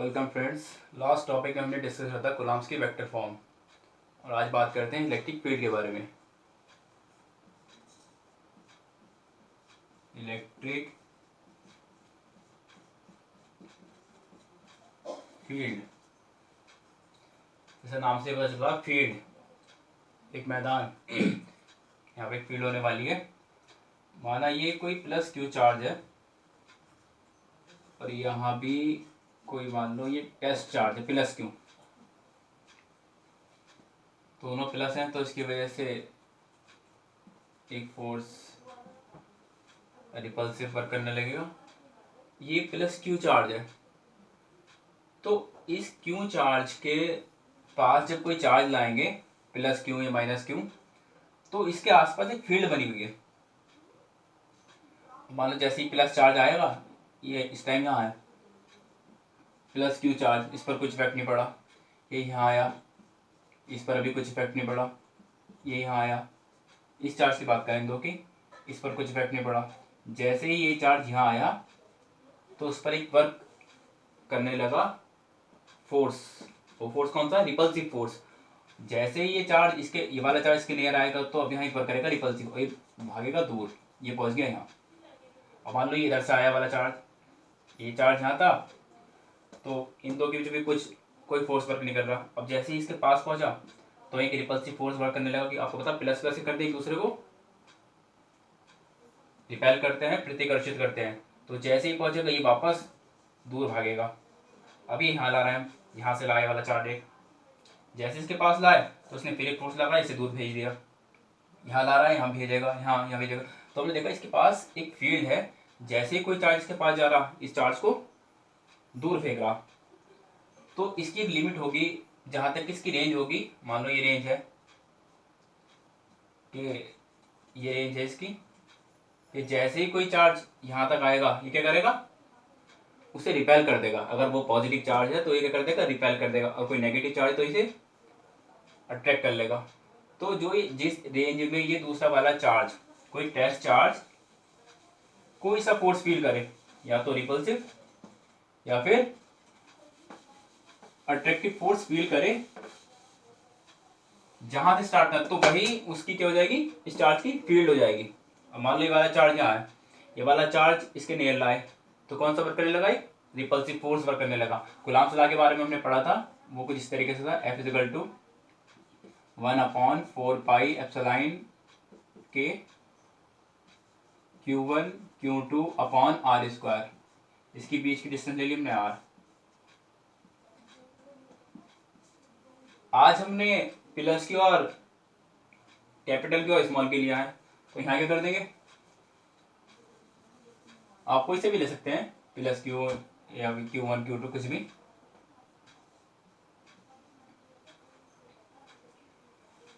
Welcome friends. Last topic में हमने discuss किया था कूलम्ब्स की वेक्टर फॉर्म और आज बात करते हैं इलेक्ट्रिक फील्ड के बारे में। इलेक्ट्रिक फील्ड, जैसे नाम से पता चला, फील्ड एक मैदान। यहाँ पे एक फील्ड होने वाली है। माना ये कोई प्लस क्यू चार्ज है और यहाँ भी कोई मान लो ये टेस्ट चार्ज है प्लस क्यू, दोनों प्लस हैं तो इसकी वजह से एक फोर्स रिपल्सिव वर्क करने लगेगा। ये प्लस क्यू चार्ज है तो इस क्यू चार्ज के पास जब कोई चार्ज लाएंगे प्लस क्यू या माइनस क्यू, तो इसके आसपास एक फील्ड बनी हुई है। मान लो जैसे ही प्लस चार्ज आएगा, ये इस टाइम यहाँ है प्लस क्यू चार्ज, इस पर कुछ इफेक्ट नहीं पड़ा, ये यहाँ आया, इस पर अभी कुछ इफेक्ट नहीं पड़ा, ये यहाँ आया। इस चार्ज की बात करें दो कि इस पर कुछ इफेक्ट नहीं पड़ा। जैसे ही ये चार्ज यहाँ आया तो उस पर एक वर्क करने लगा फोर्स। वो फोर्स कौन सा? Repulsive force. जैसे ही ये चार्ज ये वाला चार्ज इसके नियर आएगा तो अब यहाँ एक वर्क करेगा रिपल्सिव, ये भागेगा दूर, ये पहुंच गया यहाँ। अब मान लो ये इधर से आया वाला चार्ज, ये चार्ज यहाँ था तो इन दो के बीच भी कोई फोर्स वर्क नहीं कर रहा। अब जैसे ही इसके पास पहुंचा तो एक रिपल्सिव फोर्स वर्क करने लगा कि आपको पता प्लस प्लस करते हैं, एक दूसरे को रिपेल करते हैं, प्रतिकर्षित करते हैं। तो जैसे ही पहुंचेगा ये वापस दूर भागेगा। अभी यहाँ ला रहे हैं, यहाँ से लाए वाला चार्ज एक, जैसे इसके पास लाए तो उसने फिर एक फोर्स लगा, इसे दूर भेज दिया। यहाँ ला रहा है, यहाँ भेजेगा, यहाँ भेजेगा। तो हमने देखा इसके पास एक फील्ड है, जैसे ही कोई चार्ज इसके पास जा रहा इस चार्ज को दूर फेंक रहा। तो इसकी एक लिमिट होगी जहां तक इसकी रेंज होगी। मान लो ये रेंज है, ये रेंज है इसकी, कि जैसे ही कोई चार्ज यहाँ तक आएगा ये क्या करेगा? उसे रिपेल कर देगा। अगर वो पॉजिटिव चार्ज है तो ये क्या कर देगा? रिपेल कर देगा, और कोई नेगेटिव चार्ज तो इसे अट्रैक्ट कर लेगा। तो जो जिस रेंज में ये दूसरा वाला चार्ज, कोई टेस्ट चार्ज कोई सा फोर्स फील करे, या तो रिपल्सिव या फिर अट्रैक्टिव फोर्स फील करे, जहां से स्टार्ट कर तो वही उसकी क्या हो जाएगी? इस चार्ज की फील्ड हो जाएगी। अब मान लो ये वाला चार्ज यहाँ है, ये वाला चार्ज इसके नियर लाए तो कौन सा वर्क करने लगा? रिपल्सिव फोर्स वर्क करने लगा। कूलम्ब्स लॉ के बारे में हमने पढ़ा था, वो कुछ इस तरीके से था, F = 1/4πε के Q1 Q2/r²। इसकी बीच की डिस्टेंस ले ली हमने r। आज हमने प्लस की और कैपिटल की और स्मॉल की लिया है, तो यहाँ क्या कर देंगे? आप कोई से भी ले सकते हैं, प्लस क्यू या Q1 Q2 कुछ भी।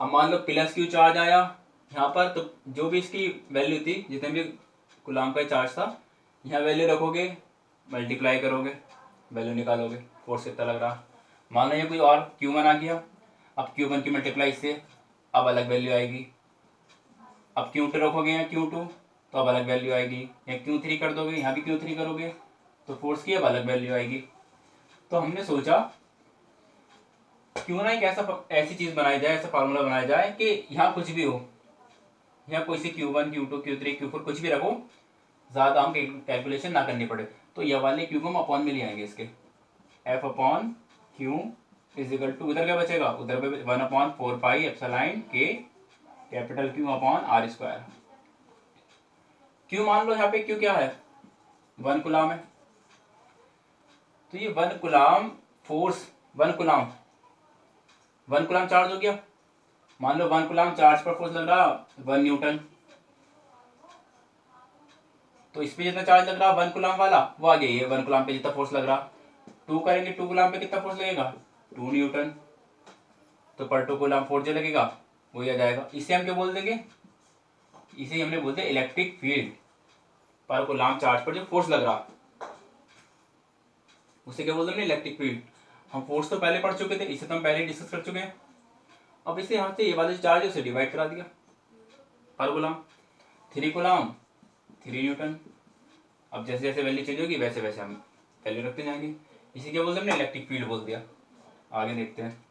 अब मान लो प्लस क्यू चार्ज आया यहाँ पर, तो जो भी इसकी वैल्यू थी, जितने भी कूलम्ब का चार्ज था, यहाँ वैल्यू रखोगे, मल्टीप्लाई करोगे, वैल्यू निकालोगे, फोर्स कितना लग रहा। मान लो ये कोई और Q1 आ गया, अब Q1 की मल्टीप्लाई से अब अलग वैल्यू आएगी। अब Q2 रखोगे यहाँ Q2 तो अब अलग वैल्यू आएगी। या Q3 कर दोगे, यहाँ भी Q3 करोगे तो फोर्स की अब अलग वैल्यू आएगी। तो हमने सोचा क्यों ना एक ऐसी चीज बनाई जाए, ऐसा फार्मूला बनाया जाए कि यहाँ कुछ भी हो, यहाँ कोई से Q1 Q2 Q3 Q4 कुछ भी रखो, ज्यादा हम कैलकुलेशन ना करनी पड़े। तो ये वाले क्यू को हम अपॉन में ले आएंगे इसके, F/Q = उधर क्या बचेगा? उधर 1/4πε Q/r²। क्यू मान लो यहाँ पे क्यू क्या है? 1 कूलम्ब है, तो ये 1 कूलम्ब फोर्स, 1 कूलम्ब चार्ज हो गया। मान लो 1 कूलम्ब चार्ज पर फोर्स लग रहा 1 न्यूटन, तो इस पे जितना चार्ज लग रहा 1 कूलम्ब वाला वो आ गया, ये 1 कूलम्ब पे जितना फोर्स लग रहा 2 करेंगे, 2 कूलम्ब पे कितना फोर्स लगेगा? 2 न्यूटन। तो पर 2 कूलम्ब फोर्स जो लगेगा वही आ जाएगा। इसे हम क्या बोल देंगे? इसे हमने बोलते हैं इलेक्ट्रिक फील्ड। पर कूलम्ब चार्ज पर जो फोर्स लग रहा उसे क्या बोल देंगे? Electric field. हम फोर्स तो पहले पढ़ चुके थे, इसे तो हम पहले डिस्कस कर चुके हैं। अब इसे यहाँ से ये वाले चार्ज उसे डिवाइड करा दिया, पर कूलम्ब 3 कूलम्ब 3 न्यूटन। अब जैसे जैसे वैल्यू चेंज होगी वैसे वैसे हम वैल्यू रखते जाएंगे। इसी क्या बोलते हैं हमने, इलेक्ट्रिक फील्ड बोल दिया। आगे देखते हैं।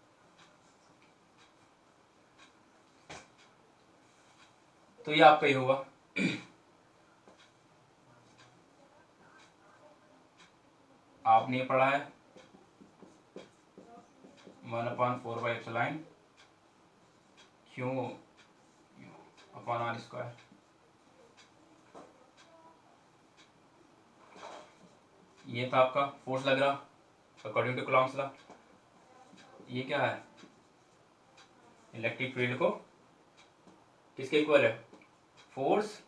तो ये आपका ये होगा आपने ये पढ़ा है 1/4 क्यों अपॉन आर स्क्वायर। ये था आपका फोर्स लग रहा अकॉर्डिंग टू कूलॉम्स लॉ। ये क्या है, इलेक्ट्रिक फील्ड को किसके इक्वल है, फोर्स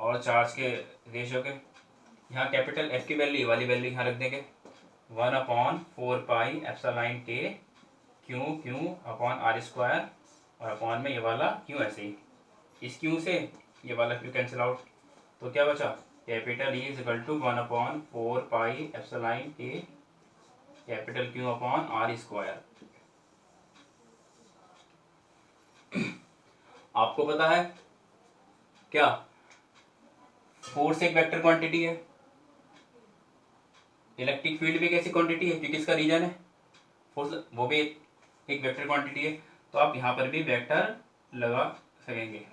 और चार्ज के रेशियो के। यहाँ कैपिटल एफ की वैल्यू, वाली वैल्यू यहाँ रख देंगे 1/4πε के क्यू अपॉन आर स्क्वायर, और अपॉन में ये वाला क्यू ऐसे ही, इस क्यू से ये वाला क्यू कैंसिल आउट, तो क्या बचा, capital E is equal to 1/4πε के capital Q upon are square. आपको पता है क्या, फोर्स एक वेक्टर क्वांटिटी है, इलेक्ट्रिक फील्ड भी एक ऐसी क्वांटिटी है क्योंकि इसका रीजन है फोर्स, वो भी एक वेक्टर क्वांटिटी है। तो आप यहाँ पर भी वेक्टर लगा सकेंगे,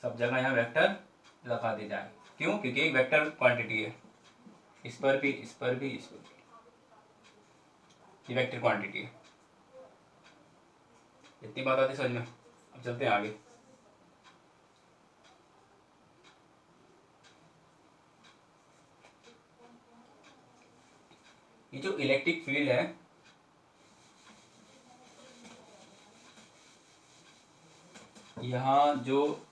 सब जगह यहाँ वेक्टर लगा दे जाए। क्यों, क्योंकि एक वेक्टर क्वांटिटी है, इस पर भी, इस पर भी, इस पर भी, ये वेक्टर क्वांटिटी है। इतनी बात आती समझ में। अब चलते हैं आगे। ये जो इलेक्ट्रिक फील्ड है, यहाँ जो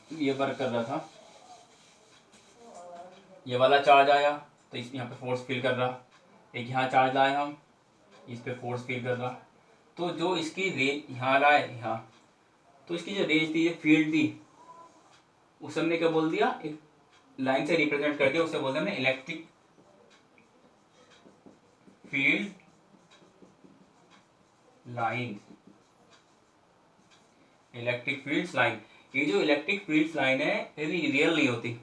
ये वर्क कर रहा था, ये वाला चार्ज आया तो इस यहाँ पे फोर्स फील कर रहा, एक यहाँ चार्ज लाए हम, इस पे फोर्स फील कर रहा, तो जो इसकी रेंज यहाँ लाए यहाँ, तो इसकी जो रेंज थी, ये फील्ड थी, उस हमने क्या बोल दिया, एक लाइन से रिप्रेजेंट कर दिया, उसे बोलते हैं electric field line, electric field line. ये जो इलेक्ट्रिक फील्ड लाइन है ये रियल नहीं होती,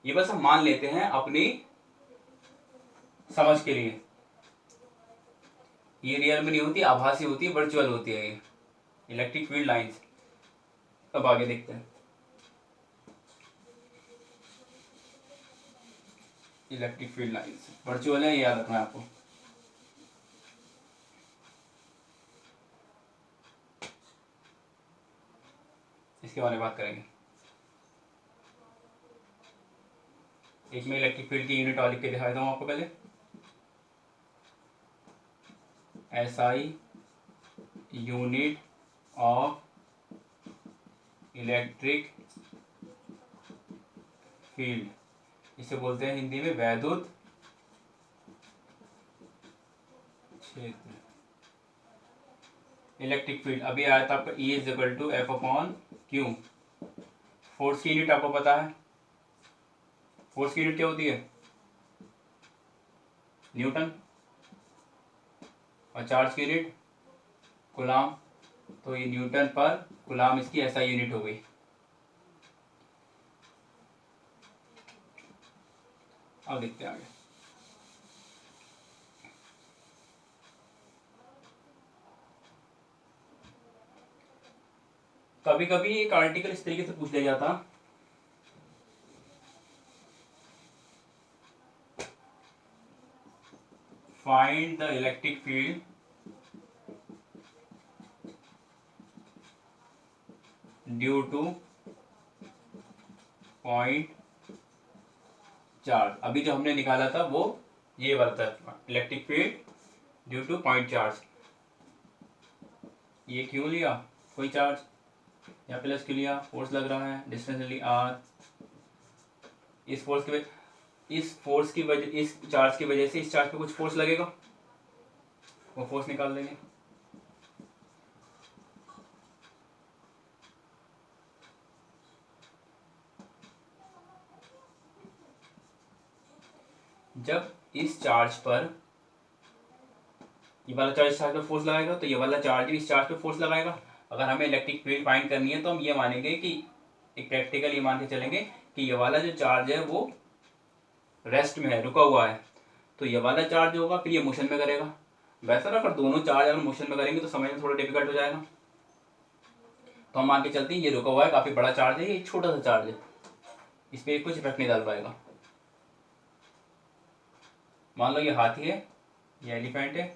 ये बस हम मान लेते हैं अपनी समझ के लिए, ये रियल में नहीं होती, आभासी होती है, वर्चुअल होती है ये इलेक्ट्रिक फील्ड लाइंस। अब आगे देखते हैं। इलेक्ट्रिक फील्ड लाइंस वर्चुअल है, ये याद रखना है आपको। इसके बारे में बात करेंगे। एक में इलेक्ट्रिक फील्ड की यूनिट और लिख के दिखाई दूँ आपको पहले, SI unit of electric field, इसे बोलते हैं हिंदी में वैद्युत क्षेत्र। इलेक्ट्रिक फील्ड अभी आया था आपका E is equal to F upon Q. Force की यूनिट आपको पता है, फोर्स की यूनिट क्या होती है, न्यूटन, और चार्ज की यूनिट कूलाम, तो ये न्यूटन पर कूलाम इसकी SI यूनिट हो गई। अब देखते हैं आगे। कभी कभी एक आर्टिकल इस तरीके से पूछ लिया जाता, find the electric field due to point charge. अभी जो हमने निकाला था वो ये वाला था, electric field due to point charge. ये क्यों लिया, कोई चार्ज, या प्लस क्यों लिया, फोर्स लग रहा है, डिस्टेंस ली R, इस फोर्स की वजह, इस चार्ज की वजह से इस चार्ज पे कुछ फोर्स लगेगा, वो फोर्स निकाल देंगे। जब इस चार्ज पर, ये वाला चार्ज इस चार्ज पे फोर्स लगाएगा, तो ये वाला चार्ज भी इस चार्ज पे फोर्स लगाएगा। अगर हमें इलेक्ट्रिक फील्ड फाइंड करनी है तो हम ये मानेंगे कि, एक प्रैक्टिकल ये मान के चलेंगे कि ये वाला जो चार्ज है वो रेस्ट में है, रुका हुआ है, तो ये वाला चार्ज होगा, फिर ये मोशन में करेगा। वैसा ना, अगर दोनों चार्ज अगर मोशन में करेंगे तो समझना थोड़ा डिफिकल्ट हो जाएगा। तो हम मान के चलते हैं ये रुका हुआ है, काफ़ी बड़ा चार्ज है, ये छोटा सा चार्ज है, इस पर कुछ इफेक्ट नहीं डाल पाएगा। मान लो ये हाथी है, ये एलिफेंट है,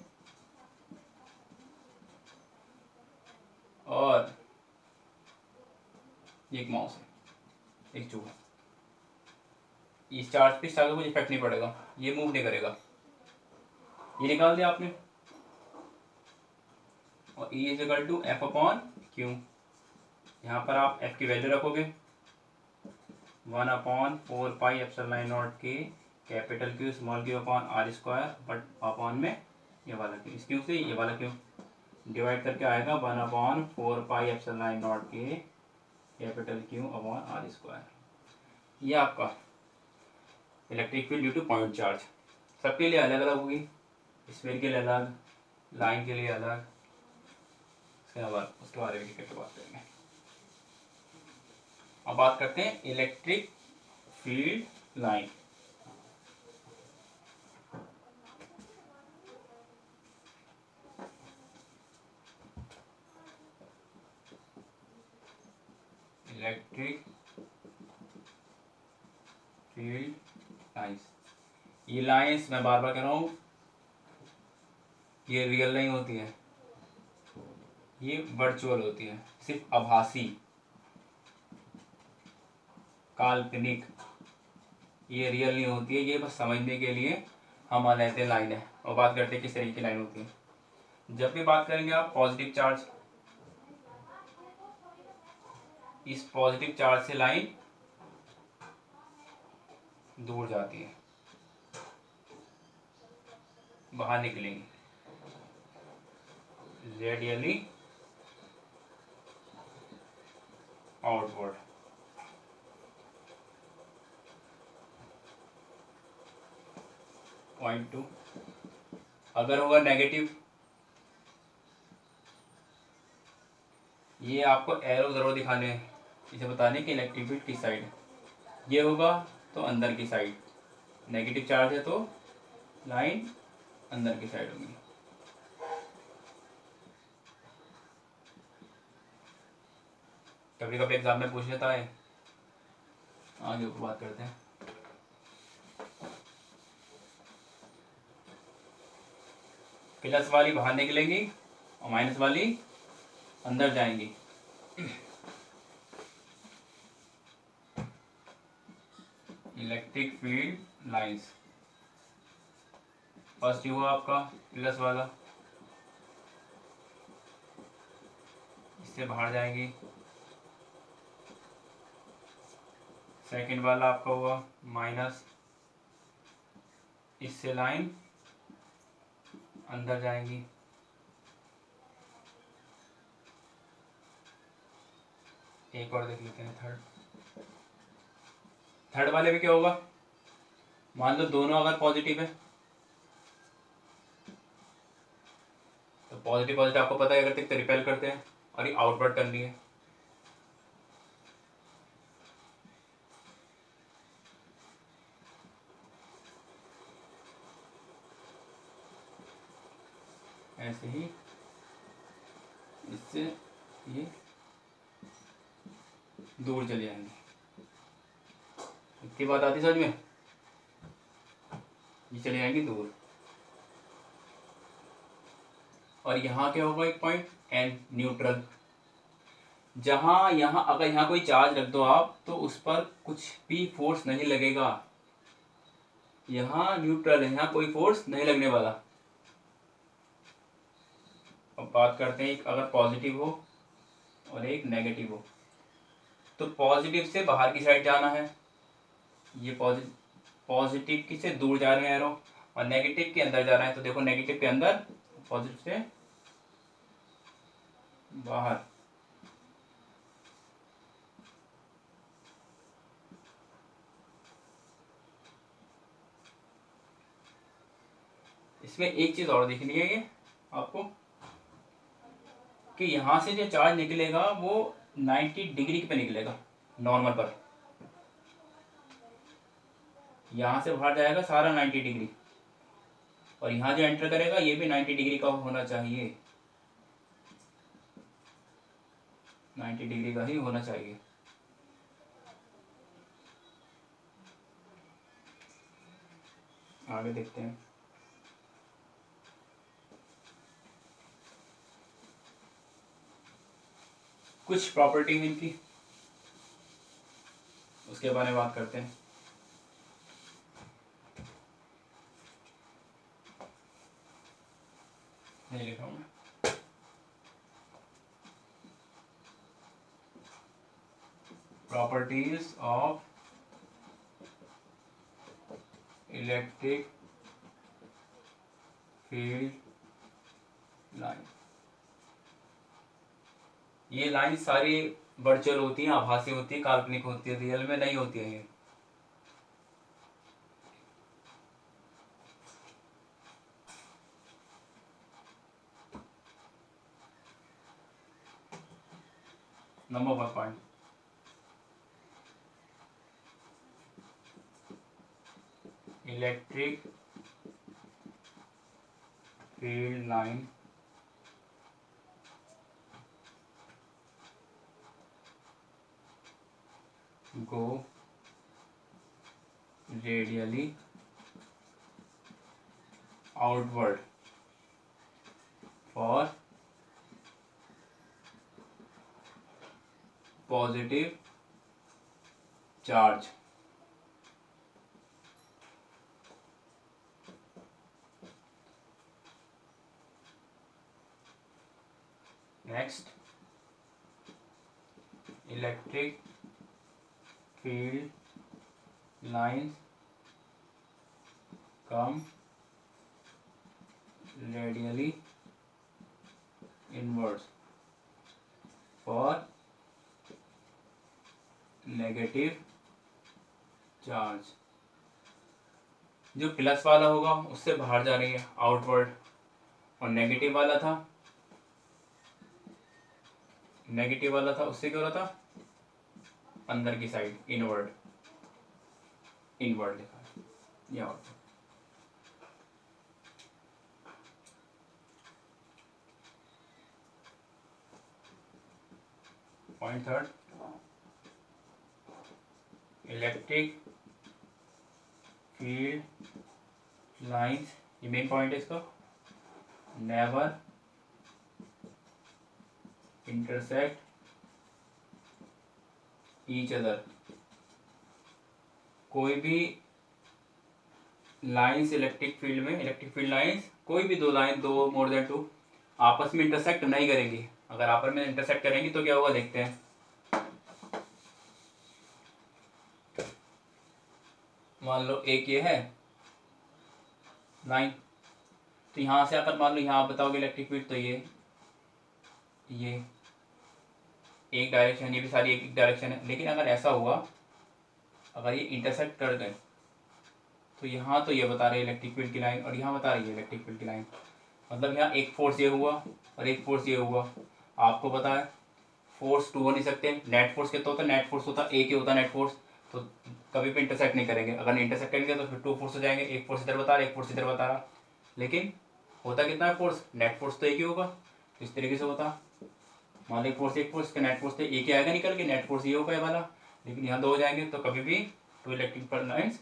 और ये एक माउस है, एक चूहा। इस चार्ज पे इस चार्ज का कुछ इफेक्ट नहीं पड़ेगा, ये मूव नहीं करेगा। ये निकाल दिया आपने, और E is equal to F upon Q. यहाँ पर आप एफ की वैल्यू रखोगे 1/4πε0 के capital Q small q upon are square but upon में ये वाला क्यू, इस क्यू से ये वाला क्यू डिवाइड करके आएगा 1/4πε0 के capital Q upon are square. ये आपका electric field due to point charge. सबके लिए अलग अलग होगी, स्फीयर के लिए अलग, लाइन के लिए अलग, उसके बारे में करके बात करेंगे। अब बात करते हैं electric field line. Electric field lines, ये लाइंस मैं बार बार कह रहा हूँ, ये रियल नहीं होती है, ये वर्चुअल होती है, सिर्फ आभासी, काल्पनिक, ये रियल नहीं होती है। ये बस समझने के लिए हम मान लेते हैं लाइन है, और बात करते हैं किस तरीके की लाइन होती है। जब भी बात करेंगे आप पॉजिटिव चार्ज, इस पॉजिटिव चार्ज से लाइन दूर जाती है, बाहर निकलेंगी, रेडियली आउटवर्ड। पॉइंट 2 अगर होगा नेगेटिव, ये आपको एरो जरूर दिखाने हैं, इसे बताने कि इलेक्ट्रिक फील्ड किस साइड है। ये होगा तो अंदर की साइड, नेगेटिव चार्ज है तो लाइन अंदर की साइड होगी। कभी कभी एग्जाम में पूछ लेता है, आगे ऊपर बात करते हैं। प्लस वाली बाहर निकलेंगी और माइनस वाली अंदर जाएंगी। इलेक्ट्रिक फील्ड लाइंस, फर्स्ट ये हुआ आपका प्लस वाला, इससे बाहर जाएंगी। सेकंड वाला आपका हुआ माइनस, इससे लाइन अंदर जाएंगी। एक और देख लेते हैं थर्ड वाले में क्या होगा, मान लो दोनों अगर पॉजिटिव है तो पॉजिटिव पॉजिटिव आपको पता है अगर तक रिपेल करते हैं, और ये आउटवर्ड करनी है। ऐसे ही इससे ये दूर चले जाएंगे। इतनी बात आती समझ में, ये चले जाएंगे दूर। और यहाँ क्या होगा एक पॉइंट एन, न्यूट्रल। जहाँ यहाँ अगर यहाँ कोई चार्ज रख दो आप तो उस पर कुछ भी फोर्स नहीं लगेगा, यहाँ न्यूट्रल है, यहाँ कोई फोर्स नहीं लगने वाला। अब बात करते हैं एक अगर पॉजिटिव हो और एक नेगेटिव हो, तो पॉजिटिव से बाहर की साइड जाना है, ये पॉजिटिव की से दूर जा रहे हैं एरो, और नेगेटिव के अंदर जा रहा है, तो देखो नेगेटिव के अंदर, पॉजिटिव से बाहर। इसमें एक चीज और देखनी है ये आपको, कि यहां से जो चार्ज निकलेगा वो 90 डिग्री पे निकलेगा नॉर्मल पर। यहाँ से बाहर जाएगा सारा 90 डिग्री, और यहाँ जो एंटर करेगा ये भी 90 डिग्री का होना चाहिए, 90 डिग्री का ही होना चाहिए। आगे देखते हैं। कुछ प्रॉपर्टी है इनकी, उसके बारे में बात करते हैं। नहीं लिखा हूँ मैं। Properties of electric field line. ये लाइन सारी वर्चुअल होती हैं, आभासी होती है, काल्पनिक होती है, रियल में नहीं होती है ये। Number 1 point, electric field line go radially outward for positive charge. Next, electric field lines come radially inwards for negative charge. जो प्लस वाला होगा उससे बाहर जा रही है आउटवर्ड, और नेगेटिव वाला था उससे क्या हो रहा था, अंदर की साइड, इनवर्ड लिखा है ये outward. Point third, electric field lines, ये मेन पॉइंट है इसका, नेवर इंटरसेक्ट ईच अदर। कोई भी लाइंस इलेक्ट्रिक फील्ड लाइंस, कोई भी दो लाइन, दो मोर देन टू, आपस में इंटरसेक्ट नहीं करेंगी। अगर आपस में इंटरसेक्ट करेंगी तो क्या होगा देखते हैं। मान लो एक ये है लाइन, तो यहाँ से आकर मान लो यहाँ बताओगे इलेक्ट्रिक फील्ड, तो ये एक डायरेक्शन, ये भी सारी एक डायरेक्शन है। लेकिन अगर ऐसा हुआ, अगर ये इंटरसेक्ट कर गए, तो यहाँ तो ये बता रहे हैं इलेक्ट्रिक फील्ड की लाइन, और यहाँ बता रही है इलेक्ट्रिक फील्ड की लाइन, मतलब यहाँ एक फोर्स ये हुआ और एक फोर्स ये हुआ। आपको पता है फोर्स टू हो नहीं सकते, नेट फोर्स कितना होता है, नेट फोर्स होता है एक ही होता है नेट फोर्स, तो कभी भी इंटरसेक्ट नहीं करेंगे। अगर इंटरसेक्ट करेंगे तो फिर टू फोर्स हो जाएंगे, एक फोर्स इधर बता रहा है, एक फोर्स इधर बता रहा। लेकिन होता कितना है फोर्स, नेट फोर्स तो एक ही होगा, तो इस तरीके से होता। मान लो एक फोर्स का नेट फोर्स तो एक ही आएगा निकल के, नेट फोर्स ये होगा वाला, लेकिन यहाँ दो हो जाएंगे, तो कभी भी टू इलेक्ट्रिक लाइंस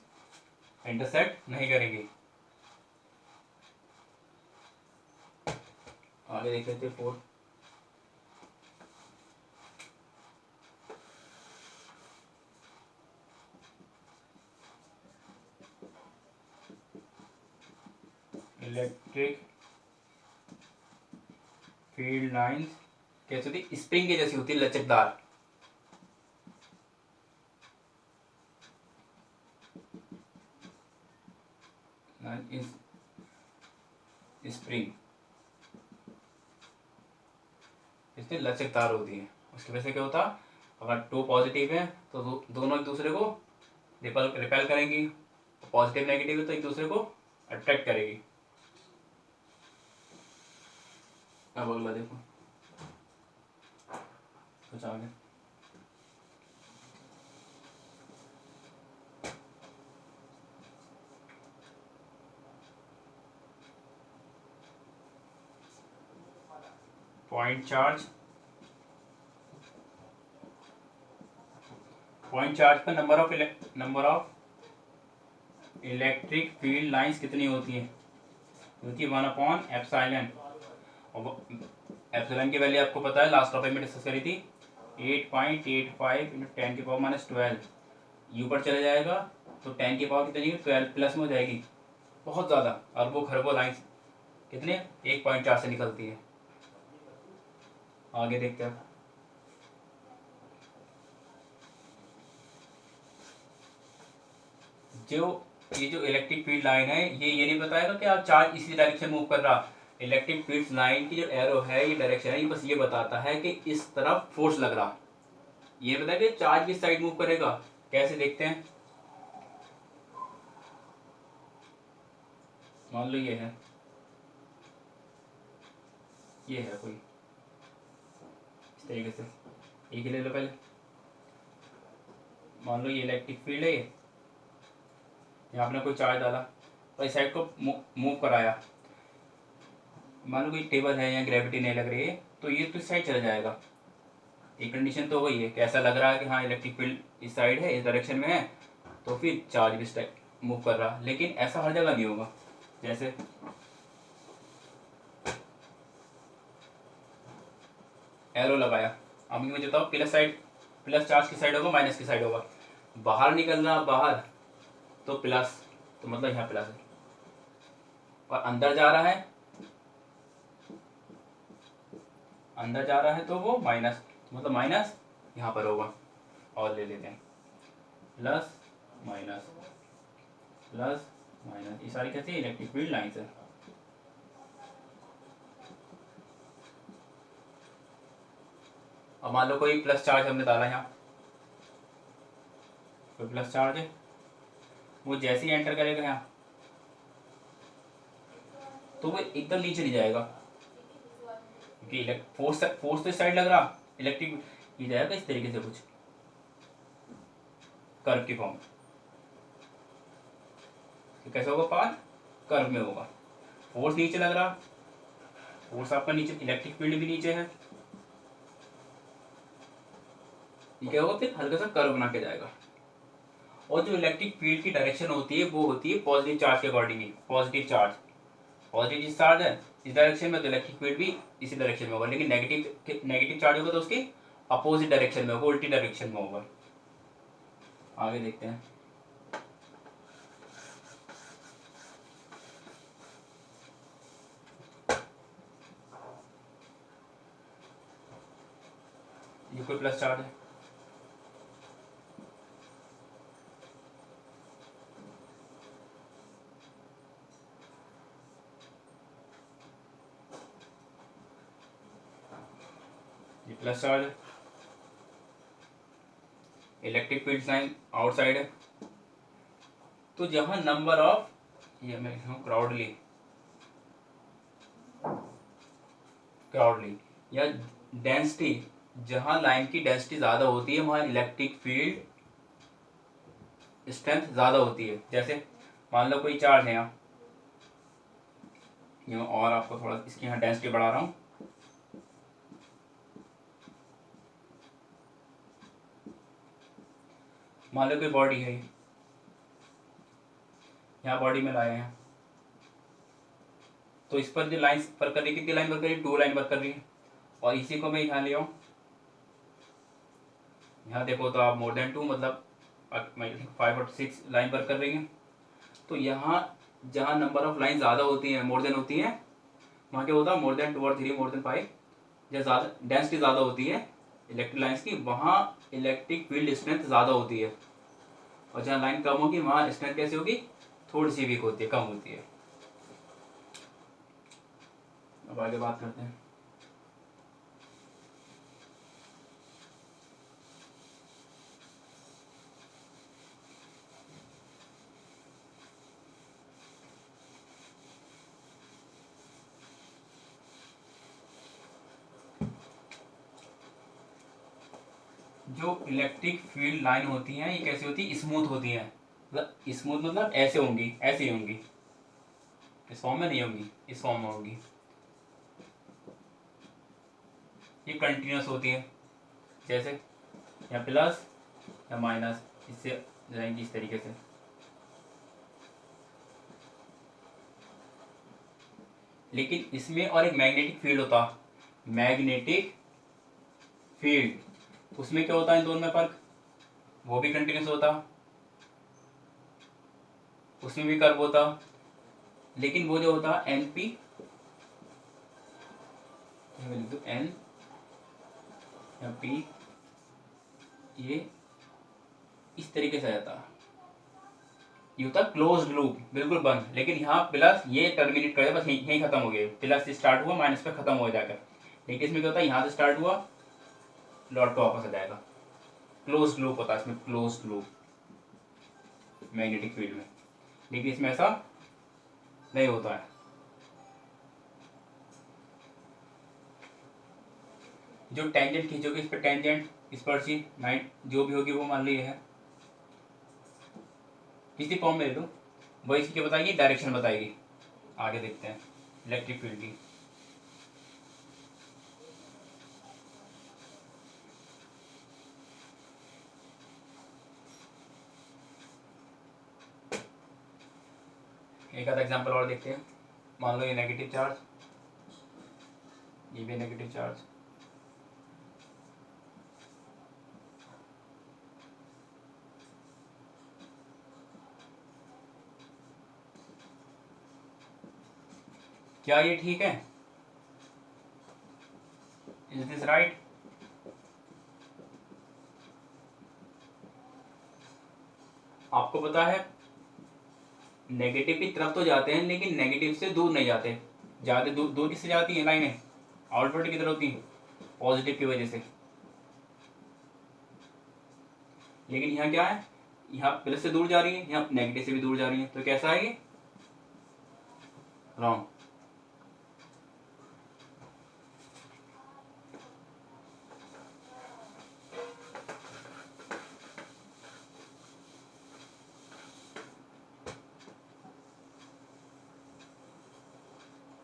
इंटरसेक्ट नहीं करेंगी। आगे देख लेते हैं 4, इलेक्ट्रिक फील्ड लाइंस कैसे होती, स्प्रिंग के जैसी होती है, लचकदार। स्प्रिंग इसमें लचकदार होती है, उसकी वजह से क्या होता, अगर टू पॉजिटिव है तो दोनों एक दूसरे को रिपेल करेंगी, पॉजिटिव नेगेटिव है तो एक दूसरे को अट्रैक्ट करेगी। अब अगला देखो कुछ आगे, पॉइंट चार्ज पर number of electric field lines कितनी होती है? क्योंकि 1/एप्सिलॉन, और एप्सिलॉन की वैल्यू आपको पता है, लास्ट टॉपिक में डिस्कस करी थी, 8.85 × 10⁻12। ऊपर चले जाएगा तो 10 की पावर कितनी, 12 प्लस में हो जाएगी, बहुत ज़्यादा, अरबों खरबों लाइंस कितने 1.4 से निकलती है। आगे देखते हैं। ये जो इलेक्ट्रिक फील्ड लाइन है, ये नहीं बताएगा कि आप चार्ज इसी डायरेक्शन मूव कर रहा। इलेक्ट्रिक फील्ड लाइन की जो एरो है, ये डायरेक्शन है, ये बस ये बताता है कि इस तरफ फोर्स लग रहा। ये बताया कि चार्ज किस साइड मूव करेगा। कैसे देखते हैं, मान लो ये है कोई इस तरीके से, एक ही ले लो पहले। मान लो ये इलेक्ट्रिक फील्ड है, यहाँ आपने कोई चार्ज डाला और इस साइड को मूव कराया। मान लो कोई टेबल है, या ग्रेविटी नहीं लग रही है, तो ये तो इस साइड चला जाएगा। एक कंडीशन तो वही है कि ऐसा लग रहा है कि हाँ इलेक्ट्रिक फील्ड इस साइड है, इस डायरेक्शन में है, तो फिर चार्ज भी इस टाइप मूव कर रहा। लेकिन ऐसा हर जगह नहीं होगा। जैसे एरो लगाया, अब मुझे बताओ प्लस चार्ज की साइड होगा, माइनस की साइड होगा। बाहर निकल रहा, बाहर तो प्लस, तो मतलब यहाँ प्लस है, और अंदर जा रहा है तो वो माइनस, मतलब माइनस यहाँ पर होगा। और ले लेते हैं प्लस माइनस प्लस माइनस, ये सारी कैसी इलेक्ट्रिक फील्ड लाइन्स है। अब मान लो कोई प्लस चार्ज हमने डाला, यहाँ कोई प्लस चार्ज है, वो जैसे ही एंटर करेगा यहाँ, तो वो एकदम नीचे नहीं जाएगा, क्योंकि फोर्स तो इस साइड लग रहा, इलेक्ट्रिक ये जाएगा इस तरीके से, कुछ कर्व की फॉर्म। तो कैसे होगा पाथ, कर्व में होगा। फोर्स नीचे लग रहा, फोर्स आपका नीचे, इलेक्ट्रिक फील्ड भी नीचे है, ये क्या होगा, फिर हल्का सा कर्व बना के जाएगा। और जो इलेक्ट्रिक फील्ड की डायरेक्शन होती है, वो होती है पॉजिटिव चार्ज के अकॉर्डिंग ही। पॉजिटिव चार्ज है इस डायरेक्शन में, तो इलेक्ट्रिक फील्ड भी इसी डायरेक्शन में होगा। लेकिन नेगेटिव चार्ज होगा तो उसकी अपोजिट डायरेक्शन में होगा, उल्टी डायरेक्शन में होगा। आगे देखते हैं। ये कोई प्लस चार्ज है, ये प्लस चार्ज है, इलेक्ट्रिक फील्ड लाइन आउटसाइड है। तो जहां नंबर ऑफ, ये मैं क्राउडली या डेंसिटी, जहां लाइन की डेंसिटी ज़्यादा होती है, वहां इलेक्ट्रिक फील्ड स्ट्रेंथ ज़्यादा होती है। जैसे मान लो कोई चार्ज है यहाँ, और आपको थोड़ा इसकी यहाँ डेंसिटी बढ़ा रहा हूँ। मान लो कोई बॉडी है, यहाँ बॉडी में लाया है, तो इस पर जो लाइन वर्क कर रही है, कितनी लाइन वर्क कर रही है, 2 लाइन वर्क कर रही है। और इसी को मैं यहाँ ले आऊँ, यहाँ देखो तो आप मोर देन 2, मतलब 5 और 6 लाइन वर्क कर रही है। तो यहाँ जहाँ नंबर ऑफ लाइन ज़्यादा होती है, मोर देन होती है, वहाँ क्या होता है, मोर देन 2 और 3, मोर देन 5, जहाँ ज़्यादा डेंसिटी ज़्यादा होती है इलेक्ट्रिक लाइन्स की, वहाँ इलेक्ट्रिक फील्ड स्ट्रेंथ ज़्यादा होती है। और जहाँ लाइन कम होगी, वहाँ स्ट्रेंथ कैसी होगी, थोड़ी सी वीक होती है, कम होती है। अब आगे बात करते हैं। जो इलेक्ट्रिक फील्ड लाइन होती हैं, ये कैसी होती है, स्मूथ होती हैं। मतलब स्मूथ मतलब ऐसे होंगी, ऐसे ही होंगी, इस फॉर्म में नहीं होंगी, इस फॉर्म में होंगी। ये कंटिन्यूस होती है, जैसे या प्लस या माइनस, इससे जाएंगी इस तरीके से। लेकिन इसमें और एक मैग्नेटिक फील्ड होता, मैग्नेटिक फील्ड, उसमें क्या होता है इन दोनों में फर्क, वो भी कंटिन्यूस होता, उसमें भी कर्व होता, लेकिन वो जो होता एन पी, लिख दो एन या पी, ये इस तरीके से आ जाता, ये होता क्लोज्ड लूप, बिल्कुल बंद। लेकिन यहाँ प्लस ये टर्मिनेट कर बस यहीं खत्म हो गया, प्लस से स्टार्ट हुआ माइनस पे खत्म हो जाकर। लेकिन इसमें क्या होता है, यहाँ से स्टार्ट हुआ लौट पे वापस आ जाएगा, क्लोज्ड लूप होता है इसमें, क्लोज्ड लूप मैग्नेटिक फील्ड में। लेकिन इसमें ऐसा नहीं होता है। जो टेंजेंट खींचोगे इस पर, टेंजेंट स्पर्शी नाइट जो भी होगी वो मान ली है, किसी फॉर्म में ले लो, वो इसकी क्या बताएगी, डायरेक्शन बताएगी। आगे देखते हैं इलेक्ट्रिक फील्ड की। एक आधा एग्जांपल और देखते हैं। मान लो ये नेगेटिव चार्ज, ये भी नेगेटिव चार्ज, क्या ये ठीक है, इज दिस राइट? आपको पता है नेगेटिव की तरफ तो जाते हैं, लेकिन नेगेटिव से दूर नहीं जाते। ज़्यादा दूर दूर किससे जाती है लाइनें, आउटवर्ड की तरफ होती है, पॉजिटिव की वजह से। लेकिन यहाँ क्या है, यहाँ प्लस से दूर जा रही है, यहाँ नेगेटिव से भी दूर जा रही है, तो कैसा है ये, रॉन्ग।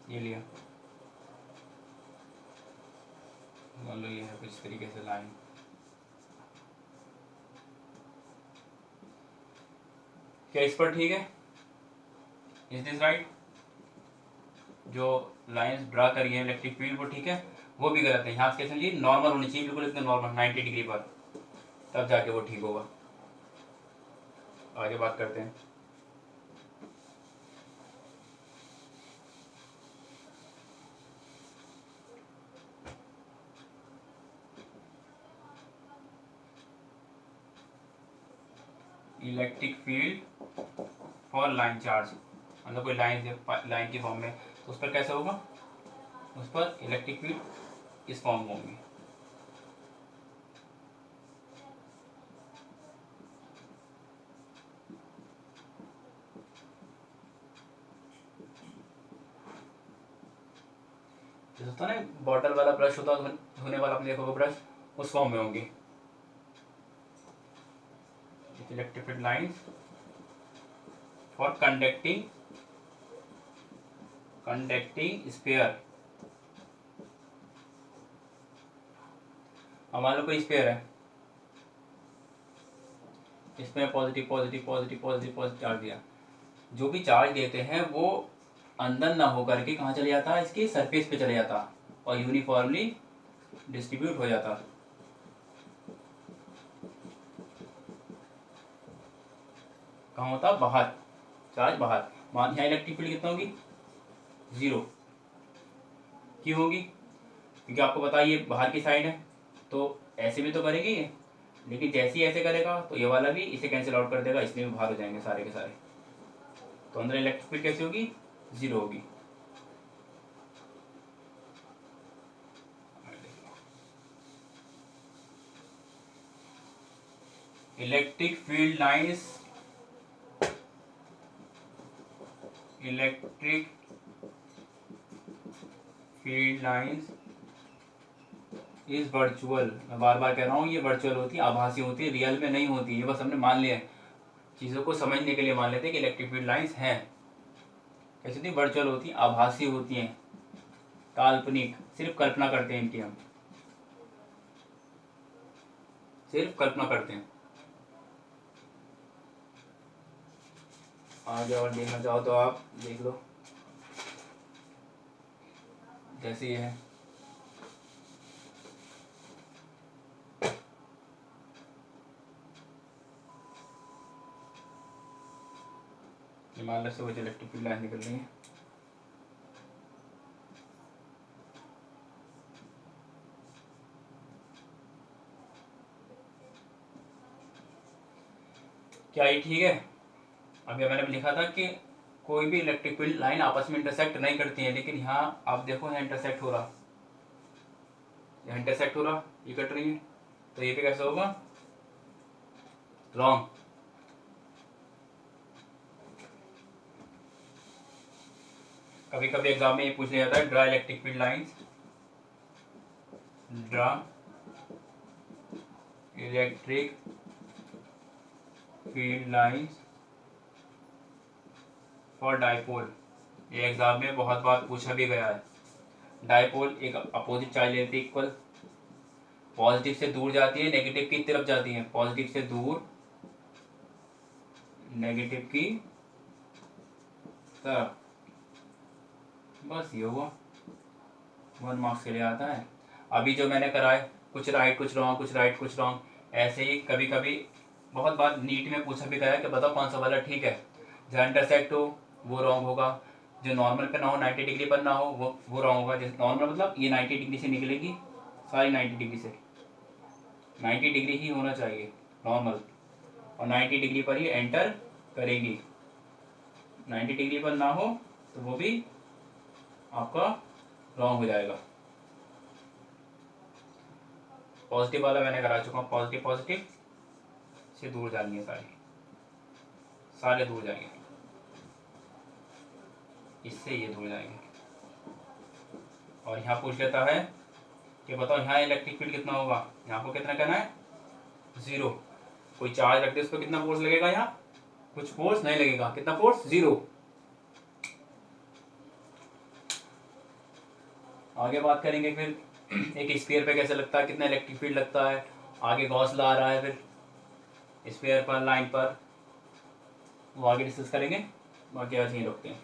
ये लिया, मान लो ये है कुछ तरीके से लाइन, क्या इस पर ठीक है, इज दिस राइट? जो लाइंस ड्रा करी है इलेक्ट्रिक फील्ड वो ठीक है, वो भी गलत है। यहाँ से कैसे समझिए, नॉर्मल होनी चाहिए, बिल्कुल एकदम नॉर्मल 90 डिग्री पर, तब जाके वो ठीक होगा। आगे बात करते हैं। Electric field for line charge, मतलब कोई लाइन की फॉर्म में, तो उस पर कैसे होगा, उस पर इलेक्ट्रिक फील्ड इस फॉर्म में होंगी। जैसे होता है ना बॉटल वाला ब्रश होता है, धोने वाला, आपने देखोगे ब्रश, उस फॉर्म में होंगी electric field lines for conducting sphere. हमारे कोई स्फीयर है, इसमें positive positive positive positive positive charge दिया, जो भी चार्ज देते हैं वो अंदर ना होकर के कहाँ चले जाता है, इसकी सरफेस पे चले जाता और यूनिफॉर्मली डिस्ट्रीब्यूट हो जाता। कहाँ होता, बाहर, चार्ज बाहर। मान यहाँ इलेक्ट्रिक फील्ड कितना होगी, 0। क्यों होगी, क्योंकि आपको पता है ये बाहर की साइड है, तो ऐसे भी तो करेगी ये, लेकिन जैसे ही ऐसे करेगा तो ये वाला भी इसे कैंसिल आउट कर देगा, इसलिए भी बाहर हो जाएंगे सारे के सारे। तो अंदर इलेक्ट्रिक फील्ड कैसी होगी, 0 होगी। Electric field lines, electric field lines is virtual. मैं बार बार कह रहा हूँ, ये वर्चुअल होती है, आभासी होती है, रियल में नहीं होती। ये बस हमने मान लिया है, चीज़ों को समझने के लिए मान लेते हैं कि इलेक्ट्रिक फील्ड लाइंस हैं। कैसी होती, वर्चुअल होती हैं, आभासी होती हैं, काल्पनिक, सिर्फ कल्पना करते हैं इनकी हम। सिर्फ कल्पना करते हैं। आगे और देखना चाहो तो आप देख लो, जैसे ये है। हिमालय से वो जो इलेक्ट्रिक फील्ड लाइन निकल रही है, क्या ये ठीक है? अभी मैंने लिखा था कि कोई भी इलेक्ट्रिक फील्ड लाइन आपस में इंटरसेक्ट नहीं करती है, लेकिन यहाँ आप देखो यहाँ इंटरसेक्ट हो रहा, यहाँ इंटरसेक्ट हो रहा, ये कट रही है, तो ये पे कैसे होगा? रॉन्ग। कभी कभी एग्जाम में ये पूछ लिया जाता है, draw electric field lines, draw electric field lines for dipole. ये एग्जाम में बहुत बार पूछा भी गया है। डाइपोल एक अपोजिट चार्ज लेती है, इक्वल, पॉजिटिव से दूर जाती है, नेगेटिव की तरफ जाती है, पॉजिटिव से दूर, नेगेटिव की तरफ। बस ये हुआ, 1 मार्क्स के लिए आता है। अभी जो मैंने कराए, कुछ राइट कुछ रॉन्ग, कुछ राइट कुछ रॉन्ग, ऐसे ही कभी कभी बहुत बार नीट में पूछा भी गया कि बताओ कौन सा वाला ठीक है। जहाँ इंटरसेक्ट हो वो रॉन्ग होगा, जो नॉर्मल पे ना हो, 90 डिग्री पर ना हो, वो रॉन्ग होगा। जैसे नॉर्मल मतलब ये 90 डिग्री से निकलेगी, सारी 90 डिग्री से, 90 डिग्री ही होना चाहिए नॉर्मल, और 90 डिग्री पर ही एंटर करेगी। 90 डिग्री पर ना हो तो वो भी आपका रॉन्ग हो जाएगा। पॉजिटिव वाला मैंने करा चुका हूँ, पॉजिटिव पॉजिटिव से दूर जाएंगे, सारे दूर जाएंगे, इससे ये दूर जाएंगे। और यहाँ पूछ लेता है कि बताओ यहाँ इलेक्ट्रिक फील्ड कितना होगा, यहाँ को कितना कहना है? 0। कोई चार्ज रख दे उस पर कितना फोर्स लगेगा? यहाँ कुछ फोर्स नहीं लगेगा, कितना फोर्स? 0। आगे बात करेंगे फिर एक स्फीयर पे कैसे लगता है, कितना इलेक्ट्रिक फील्ड लगता है। आगे गॉस लॉ आ रहा है फिर स्फीयर पर, लाइन पर, वो आगे डिस्कस करेंगे। बाकी आज यहीं रुकते हैं।